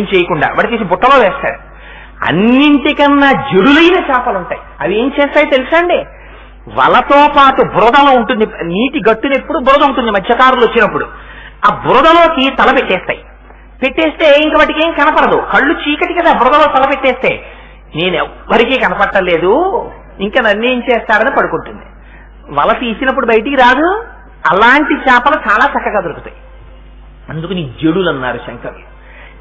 ఏం చేయకుండా వాడు తీసి బుట్టలో వేస్తాడు. అన్నింటికన్నా జడులైన చేపలు ఉంటాయి. అవి ఏం చేస్తాయి తెలుసా అండి? వలతో పాటు బురదలో ఉంటుంది, నీటి గట్టునెప్పుడు బురద ఉంటుంది మత్స్యకారులు వచ్చినప్పుడు, ఆ బురదలోకి తల పెట్టేస్తే ఇంక వాటికి ఏం కనపడదు, కళ్ళు చీకటి కదా బురదలో తల పెట్టేస్తే. నేను ఎవ్వరికీ కనపట్టలేదు, ఇంకా నన్ను ఏం చేస్తాడని పడుకుంటుంది. వల తీసినప్పుడు బయటికి రాదు. అలాంటి చేపలు చాలా చక్కగా దొరుకుతాయి. అందుకని జడులు అన్నారు శంకరులు.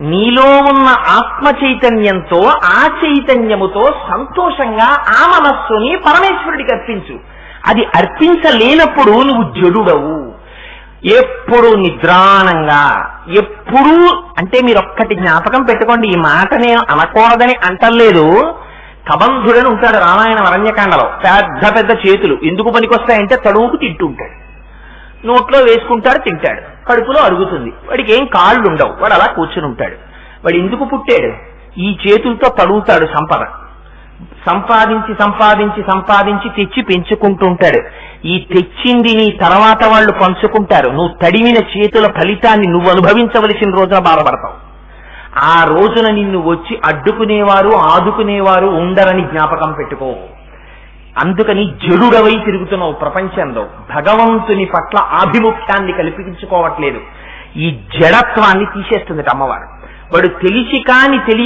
నీలో ఉన్న ఆత్మ చైతన్యంతో, ఆ చైతన్యముతో సంతోషంగా ఆ మనస్సుని పరమేశ్వరుడికి అర్పించు. అది అర్పించలేనప్పుడు నువ్వు జడుడవు. ఎప్పుడు నిద్రాణంగా, ఎప్పుడూ అంటే మీరు ఒక్కటి జ్ఞాపకం పెట్టుకోండి, ఈ మాట నేను అనకూడదని అంటలేదు. కబంధుడని ఉంటాడు రామాయణ అరణ్యకాండలో, పెద్ద పెద్ద చేతులు ఎందుకు పనికొస్తాయంటే తడువుకు తింటూ ఉంటాడు, నోట్లో వేసుకుంటాడు, తింటాడు, కడుపులో అరుగుతుంది, వాడికి ఏం కాళ్ళు ఉండవు, వాడు అలా కూర్చుని ఉంటాడు. వాడు ఎందుకు పుట్టాడు? ఈ చేతులతో తడుగుతాడు, సంపాదించి సంపాదించి సంపాదించి తెచ్చి పెంచుకుంటూ ఉంటాడు. ఈ తెచ్చింది నీ తర్వాత వాళ్ళు పంచుకుంటారు. నువ్వు తడిమిన చేతుల ఫలితాన్ని నువ్వు అనుభవించవలసిన రోజున బాధపడతావు. ఆ రోజున నిన్ను వచ్చి అడ్డుకునేవారు, ఆదుకునేవారు ఉండరని జ్ఞాపకం పెట్టుకో. అందుకని జడుడవై తిరుగుతున్నావు ప్రపంచంలో. భగవంతుని పట్ల ఆభిముఖ్యాన్ని కల్పించుకోవట్లేదు. ఈ జడత్వాన్ని తీసేస్తుంది అమ్మవారు. వాడు తెలిసి కాని తెలియ